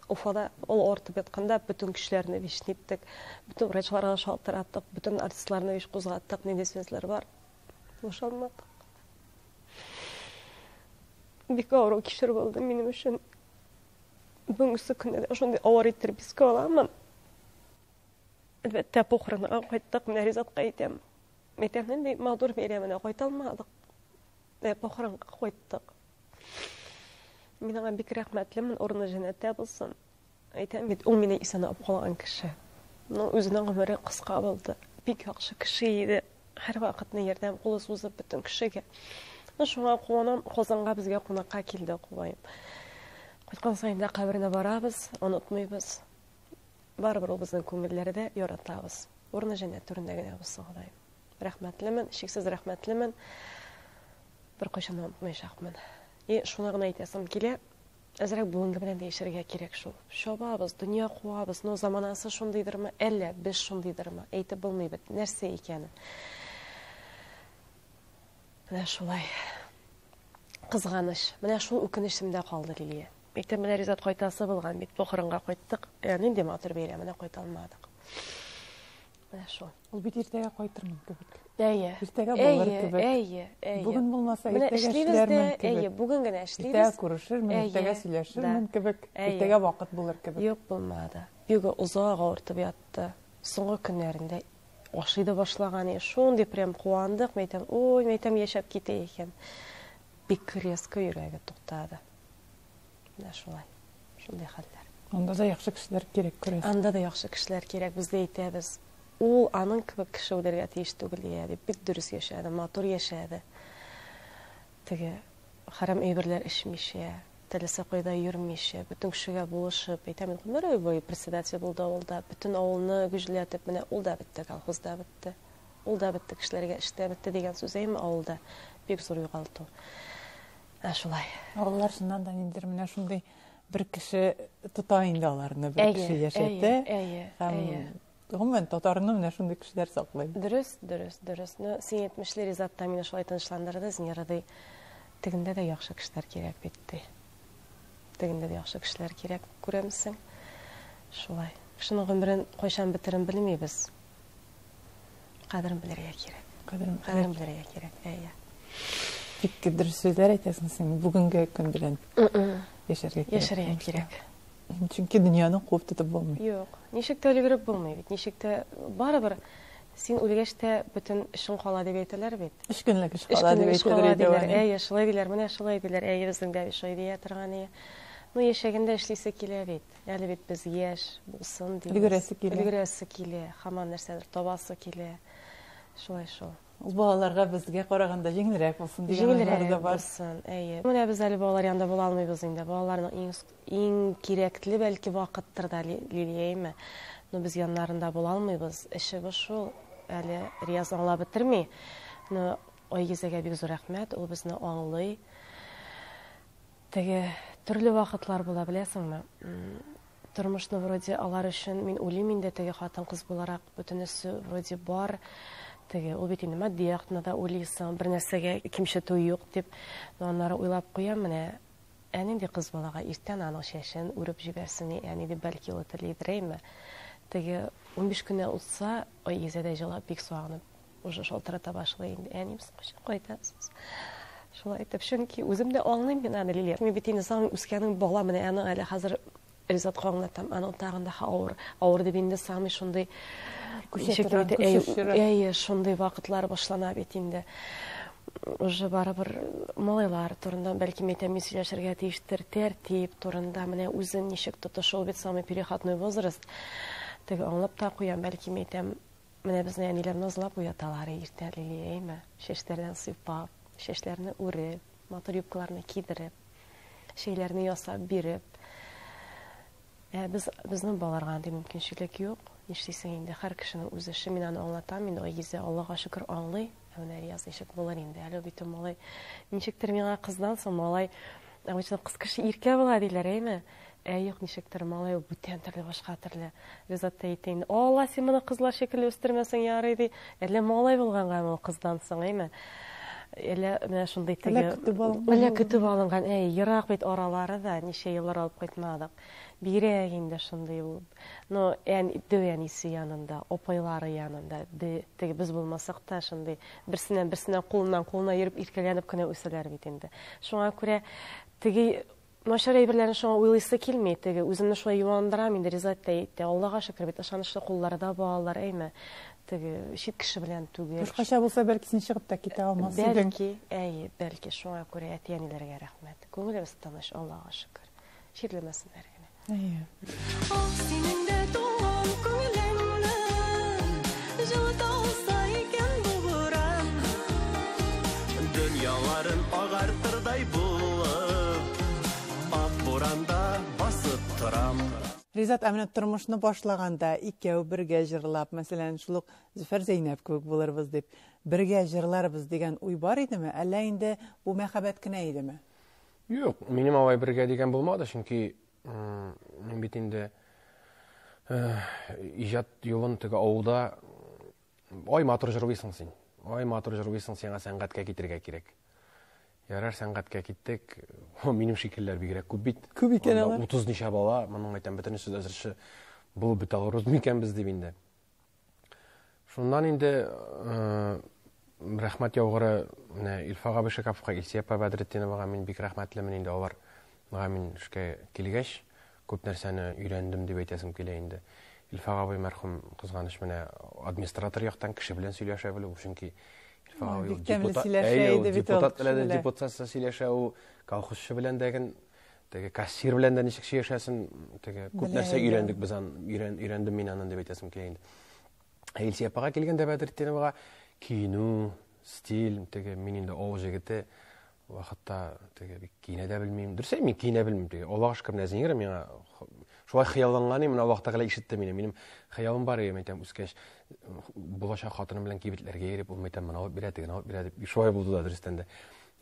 Уфада ул ортып ятканда бүтән кешеләрне вишниттек, бүтән врачларга шалтыраттык, бүтән артистларны виш кузгаттык, нинди сүзләр бар. Ушалмадык. Бик авыр кишер булды минем өчен. Бүгенге көндә шундый авыр итеп бискә аламын. Әлбәттә, похоронга кайттык, менә Ризатка әйтәм. Мәктәпнең бик магдур бирәменә кайталмадык. Похоронга кайттык. Мин аңа бик рәхмәтлемен, урыны җәннәттә булсын. Әйтәм бит, ул мине исән алып калган кеше. Үзенең гомере кыска булды. Бик яхшы кеше иде. Һәр вакытны ярдәм кулы сузып бүтән кешегә. Шуңа куанам, Казанга безгә кунакка килде акубаем. Кайткан саен да каберенә барабыз, онытмыйбыз. Барыбер ул безнең күңелләрдә яратабыз. Урыны җәннәт түрендә генә булсын, Ходаем. Рәхмәтлемен, шиксез рәхмәтлемен. Бер кайчан онытмаячакмын. Шуны гына әйтәсем килә, әзрәк бүгенге белән яшәргә кирәк шул. Шабабыз, дөнья куабыз, но заманасы шундыйдырмы, әллә без шундыйдырмы, әйтеп булмый бит, нәрсә икәнен. Менә шулай. Кызганыч. Менә шул үкенечемдә калды Лилия. Мәктәп менә Ризат кайтасы булган бит. Похоронга кайттык. Нинди матур бәйрәменә кайта алмадык. Менә шул. Ул бит иртәгә кайтырмын кебек. Әйе. Иртәгә булыр кебек. Әйе. Бүген булмаса иртәгә эшләрмен кебек. Әйе, бүген генә эшлибез. Иртәгә күрешермен, иртәгә сөйләшермен кебек. Иртәгә вакыт булыр кебек. Юк, булмады. Бүген озак авыртып ятты. Соңгы көннәрендә ашый да башлаган. Шундый прям куандык, мәйтәм, ой, мәйтәм яшәп китә икән. Бик резко йөрәге туктады. Менә шулай. Шундый хәлләр. Анда да яхшы кешеләр кирәк күрәсең. Анда да яхшы кешеләр кирәк, без дә әйтәбез. Ул аның кебек кеше үләргә тиеш түгел дип бик дөрес яшәде, матур яшәде. Теге харам әйберләр эчмичә, теләсә кайда йөрмичә, бөтен кешегә булышып, әйтәм, гомере буе председатель булды авылда, бөтен авылны гүжләтеп, менә ул да бетте, колхозда бетте. Ул да бетте, кешеләргә эштә бетте дигән сүз әйме авылда. Бик зур югалту. Шулай. Алар шуннан да ниндер менә шундый бер кеше тота инде аларны, бер кеше яшәтә. Гомумән татарны менә шундый кешеләр саклый. Дөрес. Ну, син әйтмешләр Ризатта мине шулай тынычландырды, Зинярдай. Тегендә дә яхшы кешеләр кирәк бит. Тегендә дә яхшы кешеләр кирәк, күрәмсең? Шулай. Кешенең гомерен кайчан бетерен белмибез. Кадерен белергә кирәк. Кадерен белергә кирәк. Әйе. Бик дөрес сүзләр әйтәсең син бүгенге көн белән. Яшәргә кирәк. Чөнки дөньяны куып тотып булмый. Юк, ничек тә өлгереп булмый бит. Ничек тә барыбер син үлгәч тә бөтен эшең кала дип әйтәләр бит. 3 көнлек эш кала дип әйтәләр. Әйе, шулай диләр, менә шулай диләр. Әйе, безнең дә шулай дия торган ие. Ну, яшәгәндә эшлисе килә бит. Әле бит без яшь булсын дип. Өлгерәсе килә, һаман нәрсәдер табасы килә. Шулай шул. Ул балаларга безгә караганда җиңелрәк булсын дигәннәр дә бар. Әйе. Менә без әле балалар янында була алмыйбыз инде. Балаларның иң кирәкле бәлки вакыттыр да Лилияйме. Но без яннарында була алмыйбыз. Эшебез шул. Әле Рияз аңлап бетерми. Но Айгизәгә бик зур рәхмәт. Ул безне аңлый. Теге төрле вакытлар була, беләсеңме? Тормышны вроде алар өчен мин уйлыйм инде, теге хатын-кыз буларак бөтенесе вроде бар. Теге ул бит инде матдиятны да уйлыйсың, бер нәрсәгә кимчетү юк дип, аннары уйлап куям, менә нинди кыз балага иртән аның чәчен үреп җибәрсен, дип бәлки ул телидерәйме. Теге 15 көннән утса, Айгизә дә җылап бик сагынып, уже шалтырата башлый инде. Әнимс кайтасыз. Шулай итеп, чөнки үзем дә аңлыйм мин аны Лилия. Мин бит инде саң үскәнең бала, менә аны әле хәзер Ризат аңлатам, аның тагында авыр дип инде самый шундый әйе, шундый вакытлар башлана бит инде. Уже барыбер малайлар турында бәлки мәйтәм сөйләшергә тиештер, тәртип турында, менә үзен ничек тотышу, ул бит самый переходной возраст. Теге аңлап та куям, бәлки мәйтәм, менә безне әниләр назлап уяталар иртә Лилияйме, чәчләрен сыйпап, чәчләрне үреп, матур юбкаларны кидереп, шәйләрне ясап биреп. Безнең балаларга андый мөмкинчелек юк. Нишлисең инде, һәр кешенең үз эше, мин аны аңлатам, инде Айгизә, Аллага шөкер, аңлый. Менә Рияз ничек булыр инде, әле бит малай. Ничектер миңа кыздан соң малай, обычно кыз кеше иркә була диләр, әйме? Юк, ничектер малай бүтән төрле, башка төрле. Ризат әйтә инде, Алла, син моны кызлар шикелле үстермәсәң ярый ди. Әле малай булганга ул кыздан соң, әйме? Әле менә шундый теге көтеп алынган, ерак бит аралары да, ничә еллар алып кайтмадык. Бирәк инде шундый булып. Но әнисе янында, опайлары янында, теге без булмасак та шундый берсеннән кулына йөреп иркәләнеп кенә үсәләр бит инде. Шуңа күрә теге начар әйберләрне шуңа уйлыйсы килми, теге үземне шулай юандырам инде, Ризат әйтте, Аллага шөкер бит, ышанычлы кулларда балалар, әйме? Теге чит кеше белән түгел. Башкача булса, бәлки син чыгып та китә алмассың. Бәлки шуңа күрә әти-әниләргә рәхмәт. Күңелебез тыныч, Аллага шөкер. Ширлемәсеннәр генә. Синең дә туган күңелеңне җылыта алса икән бу буран, дөньяларын агартырдай булып, ак буранда басып торам. Ризат әмінә тормышны башлаганда икәү бергә җырлап, мәсәлән, шулык Зөфәр Зәйнәп кебек булырбыз дип, бергә җырларбыз дигән уй бар идеме? Әллә инде бу мәхәббәт кенә идеме? Юк, минем алай бергә дигән булмады, чөнки мин бит инде иҗат юлын теге авылда матур җырлыйсың син. Матур җырлыйсың, сиңа сәнгатькә китергә кирәк. Ярар сәнгатькә киттек. Минем шикелләр бигрәк күп бит. Күп икән алар. 30 ничә бала, моның әйтәм бөтен сүз әзерше бу беталырыз микән без дип инде. Шуннан инде рәхмәт яугыры менә Илфага Бешековка, Илсепа Бәдретдиновага мин бик рәхмәтлемен инде алар. Мин эшкә килгәч күп нәрсәне өйрәндем дип әйтәсем килә инде. Илфага абый мәрхүм кызганыч менә администратор яктан кеше белән сөйләшә белү, чөнки депутат белән депутация сөйләшә, ул колхозчы белән дәген, теге кассир белән дә ничек сөйләшәсен, теге күп нәрсә өйрәндек без өйрәндем мин аның дип әйтәсем килә инде. Илсепага килгәндә Бәдретдиновага киенү, стиль, теге мин инде авыл җегете вакытта теге бик киенә дә белмим. Дөресен мин киенә белмим теге. Аллага шөкер нәзиңгә миңа шулай хыялланган менә вакытта гына ишетте мине. Минем хыялым бар иде, әйтәм, үскәч булачак хатыным белән кибетләргә йөреп, ул әйтәм, моны алып бирә, тегене алып бирә дип шулай булды да дөрестән дә.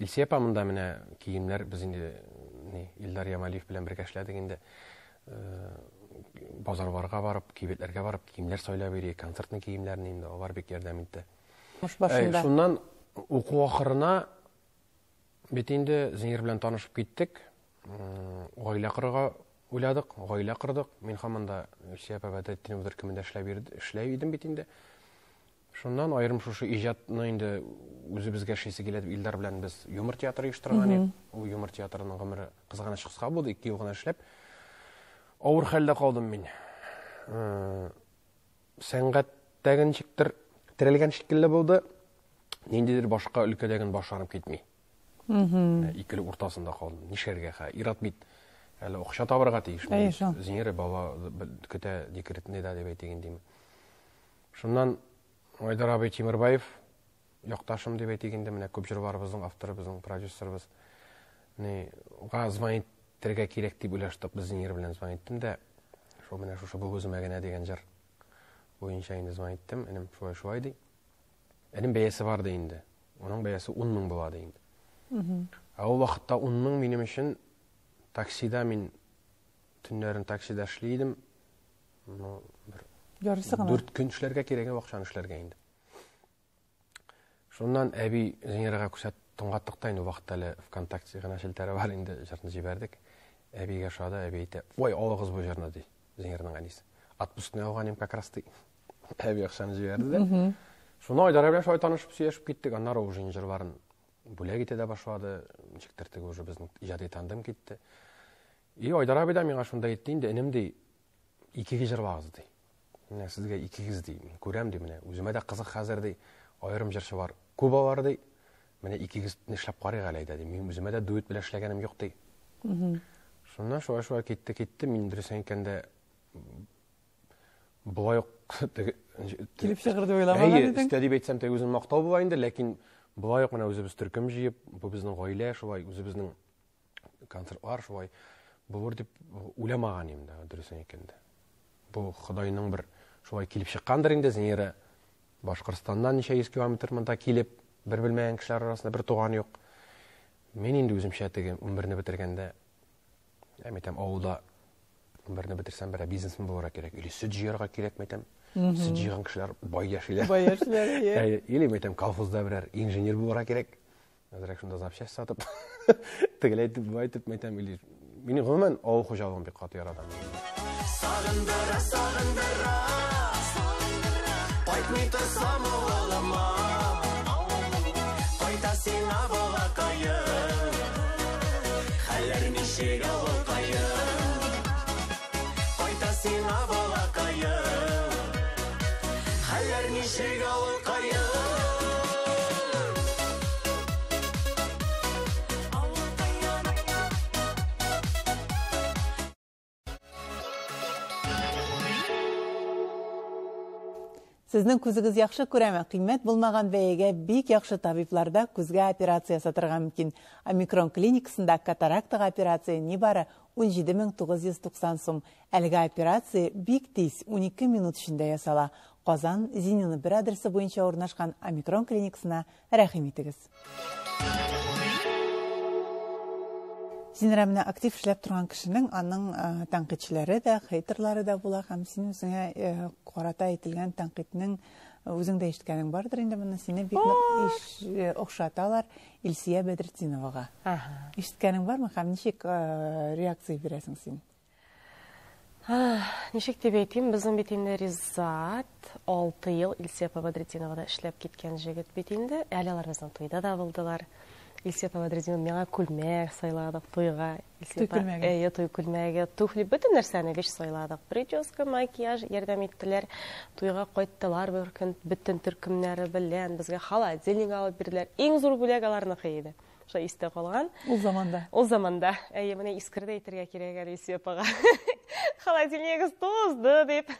Илсепа монда менә киемнәр без инде Илдар Ямалиев белән бергә эшләдек инде. Базарларга барып, кибетләргә барып, киемнәр сайлап йөри, концертны киемнәрне инде алар бик ярдәм итте. Шуннан уку ахырына бит инде Зинер белән танышып киттек. Гаилә корырга уйладык, гаилә кордык. Мин һаманда Илсепа Бәдретдинов төркемендә эшләй идем бит инде. Шуннан аерым шушы иҗатны инде үзебезгә шисе килә дип Илдар белән без юмор театры оештырган идек. Ул юмор театрының гомере кызганыч кыска булды, 2 ел гына эшләп. Авыр хәлдә калдым мин. Сәнгатьтәге ничектер терелгән шикелле булды. Ниндидер башка өлкәдәген башарып китми. Икеле уртасында калдым. Нишәргә ха? Ират бит әле акча табарга тиеш. Зинер бала көтә декретне дә дип әйтегән дим. Шуннан Айдар абый Тимербаев якташым дип әйтегәндә менә күп җырларыбызның авторы, безнең продюсерыбыз. Звонить итәргә кирәк дип уйлаштык без Зинер белән звонить иттем дә. Шул менә шушы бу үземә генә дигән җыр буенча инде звонить иттем. Энем шулай ди. Энем бәясе бар ди инде. Уның бәясе 10 000 була ди инде. Ул вакытта 10 000 минем өчен таксида мин төннәрен таксида эшлидем. Ну, бер 4 көн эшләргә кирәк акчаны эшләргә инде. Шуннан әби Зинерга күрсәт туңгаттыкта инде вакытта әле ВКонтакте гына шелтәре бар инде, җырны җибәрдек. Әбигә шада, әби әйтә: "Ой, алыгыз бу җырны" ди. Зинерның әнисе. Отпускны алганым как раз ди. Әби акчаны җибәрде дә. Шуны Айдар белән шулай танышып сөйләшеп киттек. Аннары уже җырларын бүләк итә дә башлады. Ничектер теге уже безнең иҗади тандем китте. Айдар абый да миңа шунда әйтте инде, энем ди, 2 җырлагыз ди. Менә сезгә 2 ди. Мин күрәм ди менә. Үземә дә кызык хәзер ди. Аерым җырчы бар. Куба бар ди. Менә 2 эшләп карыйк әле ди. Мин үземә дә дуэт белән эшләгәнем юк ди. Шуннан шулай китте. Мин дөресен әйткәндә булай ук килеп чыгыр дип уйламаган идең. Истә дип әйтсәм тә үзем мактау була инде, ләкин булай ук менә үзебез төркем җыеп, бу безнең гаилә шулай, үзебезнең концертлар шулай булыр дип уйламаган идем дә дөресен әйткәндә. Бу Худайның бер шулай килеп чыккандыр инде. Зинер Башкортстаннан ничә 100 километр монда килеп, бер белмәгән кешеләр арасында бер туган юк. Мин инде үземчә теге 11-не бетергәндә, әйтәм, авылда 11-не бетерсәм, бер бизнесмен булырга кирәк. Или сөт җыярга кирәк, әйтәм. Сөт җыйган кешеләр бай яшиләр. Бай яшиләр. Или әйтәм, колхозда берәр инженер булырга кирәк. Әзрәк шунда запчасть сатып, тегеләй дип әйтеп, әйтәм, или мине гомумән авыл хуҗалыгын бик каты яратам. Сагындыра, кайтмый торсам авылыма, кайта сиңа балакаем, хәлләр ничек авылкаем, кайта сиңа балакаем, хәлләр ничек авылкаем. Сезнең күзегез яхшы күрәме? Кыйммәт булмаган бәягә бик яхшы табибларда күзгә операция сатырга мөмкин. Омикрон клиникасында катарактага операция нибары 17 990 сум. Әлеге операция бик тиз 12 минут эчендә ясала. Казан Зинины бер адресы буенча урнашкан Омикрон клиникасына рәхим итегез. Зинер менә актив эшләп торган кешенең аның тәнкыйтьчеләре дә, хейтерлары да була һәм син үзеңә карата әйтелгән тәнкыйтьнең Үзең дә ишеткәнең бардыр инде моны, сине бик нык охшаталар Илсия Бәдретдиновага. Ишеткәнең бармы һәм ничек реакция бирәсең син? Ничек дип әйтим, безнең бит инде Ризат 6 ел Илсия Бәдретдиновада эшләп киткән җегет бит инде. Әле алар безнең туйда да булдылар. Илсия Бәдретдинова миңа күлмәк сайладык туйга. Туй күлмәге, туфли, бөтен нәрсәне биш сайладык. Прическа, макияж ярдәм иттеләр. Туйга кайттылар бер көн бөтен төркемнәре белән безгә холодильник алып бирделәр. Иң зур бүләк аларныкы иде. Шулай истә калган. Ул заманда. Ул заманда. Менә искерде әйтергә кирәк әле Илсия апага. Холодильнигыз тузды дип.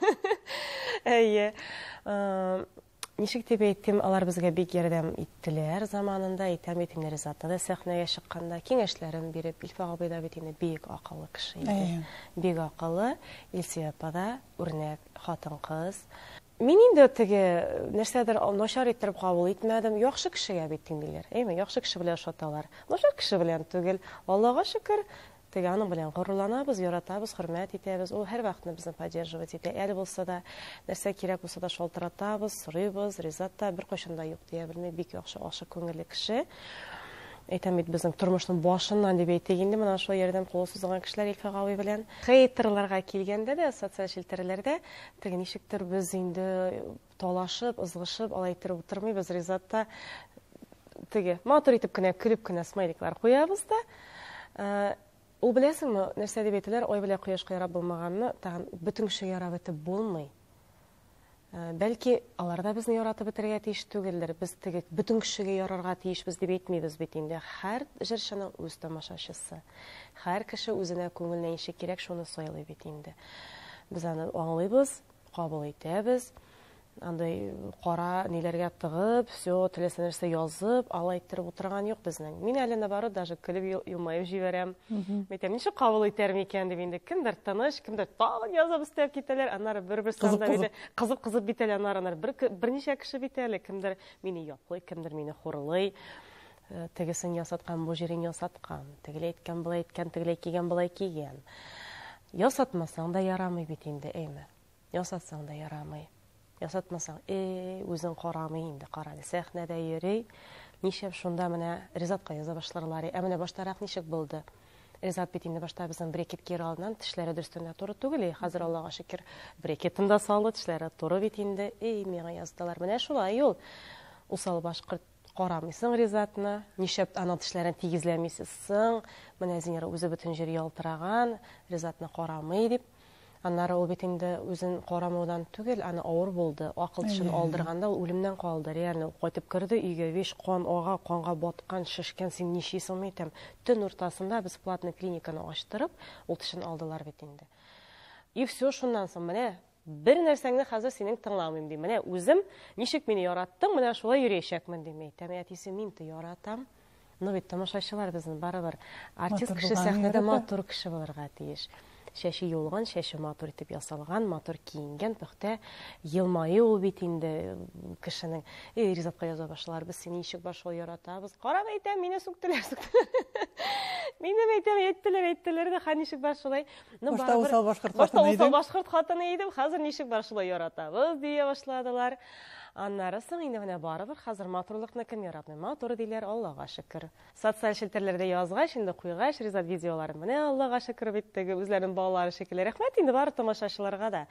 Ничек дип әйтим, алар безгә бик ярдәм иттеләр заманында, әйтәм бит инде Ризатта да сәхнәгә чыкканда киңәшләрен биреп, Илфа абый да бит инде бик акыллы кеше иде. Бик акыллы, Илсия апа да үрнәк хатын-кыз. Мин инде теге нәрсәдер начар иттереп кабул итмәдем. Яхшы кешегә бит диләр. Яхшы кеше белән шаталар. Начар кеше белән түгел. Аллага шөкер, теге аның белән горурланабыз, яратабыз, хөрмәт итәбез. Ул һәр вакытны безне поддерживать итә. Әле булса да, нәрсә кирәк булса да шалтыратабыз, сорыйбыз. Ризатта бер кайчан да юк дия белмәй, бик яхшы, ашык күңелле кеше. Әйтәм бит безнең тормышның башыннан дип әйтик инде, менә шул ярдәм кулы сузган кешеләр Илфа абый белән. Хейтерларга килгәндә дә, социаль челтәрләрдә, теге ничектер без инде талашып, ызгышып, алай итеп утырмыйбыз. Ризатта теге матур итеп кенә көлеп кенә смайликлар куябыз да. Ул беләсеңме, нәрсә дип әйтәләр, ай белән кояшка ярап булмаганны, тагын бөтен кеше ярап итеп булмый. Бәлки алар да безне яратып бетергә тиеш түгелдер. Без теге бөтен кешегә ярарга тиешбез дип әйтмибез бит инде. Һәр җырчының үз тамашачысы. Һәр кеше үзенә күңеленә ничә кирәк, шуны сайлый бит инде. Без аны аңлыйбыз, кабул итәбез. Андай кара ниләргә тыгып, все теләсә нәрсә язып, алай иттереп утырган юк безнең. Мин әле набары даже көлеп елмаеп җибәрәм. Әйтәм, ничек кабул итәр микән дип инде. Кемдер тыныч, кемдер тагын язып өстәп китәләр. Аннары бер-бер санда бит кызып бит әле аннары берничә кеше бит әле. Кемдер мине яклый, кемдер мине хурлый. Тегесен ясаткан, бу җирен ясаткан. Тегеләй әйткән, булай әйткән, тегеләй кигән, булай кигән. Ясатмасаң да ярамый бит инде, әйме. Ясатсаң да ярамый. Ясатмасаң, үзең карамый инде, карады. Сәхнәдә йөри, ничек шунда менә Ризатка яза башларлар. Менә баштарак ничек булды? Ризат бит инде башта безнең брекет кире алган, тешләре дөрестенә туры түгел. Хәзер Аллага шөкер, брекетын да салды, тешләре туры бит инде. Миңа яздылар. Менә шулай ул. Усал башкорт карамыйсың Ризатны, ничек аның тешләрен тигезләмисең. Менә Зинер үзе бөтен җир ялтыраган, Ризатны карамый дип. Аннары ул бит инде үзен карамаудан түгел, аны авыр булды. Акыл тишен алдырганда ул үлемнән калды. Реально кайтып кирде өйгә, веш кан ага, канга баткан, шешкән, син ничисең әйтәм. Төн уртасында без платный клиниканы ачтырып, ул тишен алдылар бит инде. И все шуннан соң менә бер нәрсәңне хәзер синең тыңламыйм ди. Менә үзем ничек мине яраттың, менә шулай йөрәчәкмен ди әйтәм. Әтисе мин яратам. Ну бит тамашачылар безнең барыбер артист кеше сәхнәдә матур кеше булырга тиеш. Шәши юлган, шәше матур итеп ясалган, матур киенгән, пөхтә елмайы ул бит инде кешенең. Ризатка яза башлар, без сине ничек башыл яратабыз. Карап әйтәм, мине сүктеләр. Мине әйттеләр дә, һәр ничек башылай. Ну башкорт хатыны идем, хәзер ничек башылай яратабыз дия башладылар. Аннары соң инде менә барыбер хәзер матурлыкны кем яратмый? Матур диләр, Аллага шөкер. Социаль челтәрләрдә язгач, инде куйгач, Ризат видеоларын менә Аллага шөкер биттеге үзләренең балалары шикелле. Рәхмәт инде бары тамашачыларга да.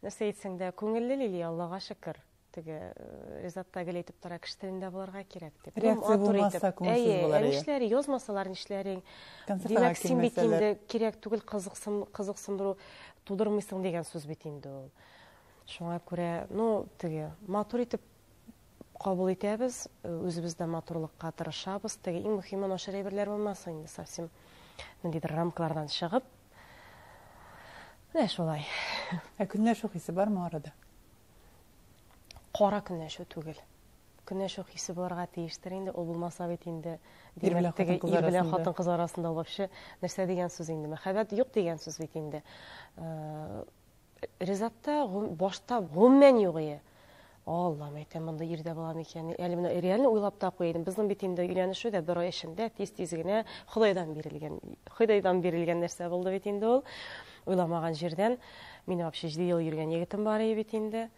Нәрсә әйтсәң дә күңелле Лилия, Аллага шөкер. Теге Ризатта гел әйтеп тора, кеше телендә булырга кирәк дип. Реакция булмаса күңелсез булар. Нишләр, язмасалар нишләрин? Димәк, син бит инде кирәк түгел, кызыксындыру тудырмыйсың дигән сүз бит инде ул. Шуңа күрә, теге матур итеп кабул итәбез, үзебездә матурлыкка тырышабыз. Теге иң мөһиме нашар әйберләр булмасын инде, совсем ниндидер рамкалардан чыгып. Менә шулай. Көнләшү хисе бармы арада? Кара көнләшү түгел. Көнләшү хисе булырга тиештер инде, ул булмаса бит инде ир белән хатын-кыз арасында вообще нәрсә дигән сүз инде? Мәхәббәт юк дигән сүз бит инде. Ризатта башта гомумән юк иде. Аллам әйтәм, монда ирдә булам икән. Әле менә реально уйлап та куйдым. Безнең бит инде өйләнешү дә бер ай эчендә тиз-тиз генә Худайдан бирелгән нәрсә булды бит инде ул. Уйламаган җирдән. Мине вообще 7 ел йөргән егетем бар иде бит инде.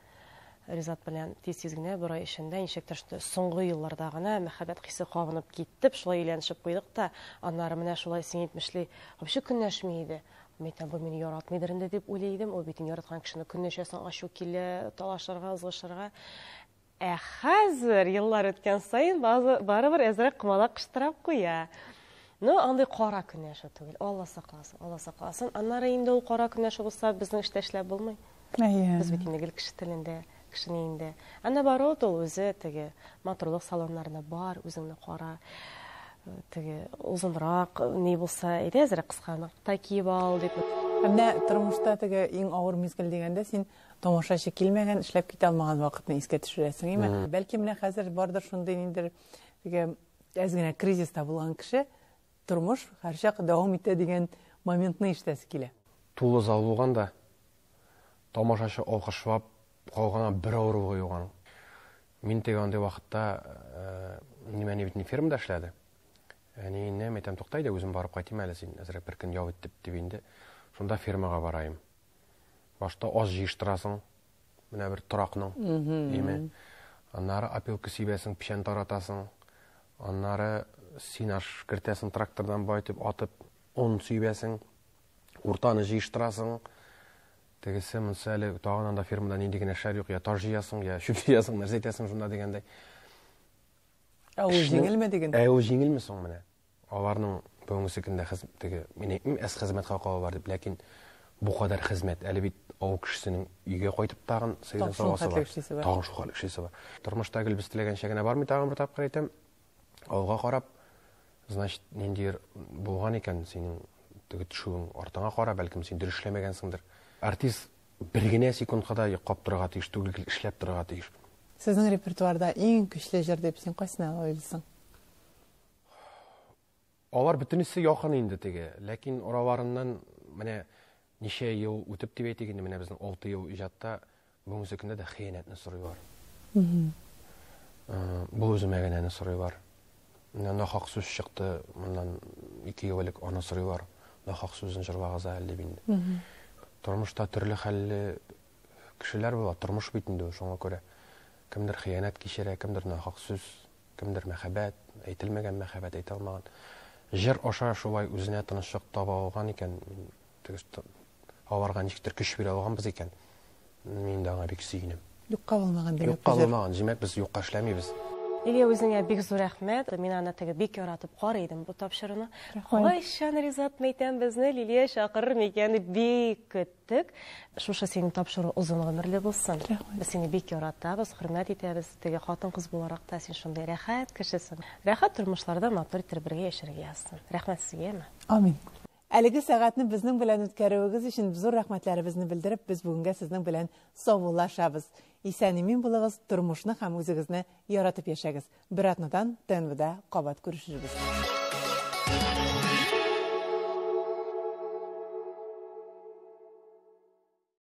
Ризат белән тиз-тиз генә бер ай эчендә ничектер соңгы елларда гына мәхәббәт хисе кабынып китеп, шулай өйләнешеп куйдык та, аннары менә шулай син әйтмешли, вообще көнләшми иде. Мәйтәм, бу мине яратмыйдыр инде дип уйлыйдым. Ул битен яраткан кешене көнләшәсең, ачу килә, талашырга, ызгышырга. Хәзер еллар үткән саен барыбер әзрәк кымалак кыштырап куя. Ну, андай кара көнләшү түгел. Алла сакласын, Алла сакласын. Аннары инде ул кара көнләшү булса, безнең эштә эшләп булмый. Без бит инде гел кеше телендә, кешенең инде. Аны бар ул үзе теге матурлык салоннарына бар, үзеңне кара. Теге узынрак ни булса, әзрәк кысканы киеп ал дип. Менә тормышта теге иң авыр мизгел дигәндә син тамашачы килмәгән, эшләп китә алмаган вакытны искә төшерәсең, име? Бәлки менә хәзер бардыр шундый ниндер теге әз генә кризиста булган кеше тормыш һәрчак дәвам итә дигән моментны ишетәсе килә. Тулы зал булганда тамашачы алкышлап калгана бер авыру куйган. Мин теге андай вакытта нимәне бит фермада эшләде. Яни нәм әйтәм туктайды, үзем барып кайтыйм әле, син әзрәк бер көн ял итеп дип инде. Шунда фермага барайым. Башта аз җыештырасың, менә бер торакның, име. Аннары опилка сибәсең, печән таратасың. Аннары син аш кертәсең трактордан байтып атып, он сибәсең, уртаны җыештырасың. Тегесе мәсәле тагын анда фермада нинди генә эшләр юк, я таш җыясың, я шүп җыясың, нәрсә итәсең шунда дигәндәй. Ул җиңелме диген? Ул җиңелме соң менә? Аларның бүгенге көндә теге минем әс хезмәт хакы бар дип, ләкин бу кадәр хезмәт әле бит авыл кешесенең өйгә кайтып тагын сыйдан савасы бар. Тагын шул хәле кешесе бар. Тормышта гел без теләгәнчә генә бармый, тагын бер тапкыр әйтәм. Алга карап, значит, нинди булган икән синең теге төшүең артыңа кара, бәлкем син дөрес эшләмәгәнсеңдер. Артист бер генә секундка кап торырга тиеш түгел, эшләп торырга тиеш. Сезнең репертуарда иң көчле җыр дип син кайсына уйлыйсың? Алар бөтенесе якын инде теге, ләкин араларыннан менә ничә ел үтеп дип әйтик инде, менә безнең 6 ел иҗатта бүгенге көндә дә хыянәтне сорый бар. Бу үземә генә сорый бар. Нахак сүз чыкты, моннан 2 ел элек аны сорый бар. Нахак сүзен җырлагыз әле дип инде. Тормышта төрле хәлле кешеләр була, тормыш бит инде, шуңа күрә кемдер хыянәт кичерә, кемдер нахак сүз, кемдер мәхәббәт, әйтелмәгән мәхәббәт әйтә алмаган. Җыр аша шулай үзенә тынычлык таба алган икән, аларга ничектер көч бирә алганбыз икән. Мин дә аңа бик сөенәм. Юкка булмаган дигән. Юкка булмаган, димәк без юкка эшләмибез. Илия, үзеңә бик зур рәхмәт. Мин аны теге бик яратып карыйдым бу тапшыруны. Кайчан Ризат мәйтәм безне Лилия чакырыр микән дип бик көттек. Шушы синең тапшыру озын гомерле булсын. Без сине бик яратабыз, хөрмәт итәбез. Теге хатын-кыз буларак та син шундый рәхәт кешесең. Рәхәт тормышларда матур итеп бергә яшәргә язсын. Рәхмәт сезгә. Амин. Әлеге сәгатьне безнең белән үткәрүегез өчен зур рәхмәтләребезне белдереп, без бүгенгә сезнең белән саулашабыз. Исән-имин булыгыз, тормышны һәм үзегезне яратып яшәгез. Бер атнадан ТНВда кабат күрешербез.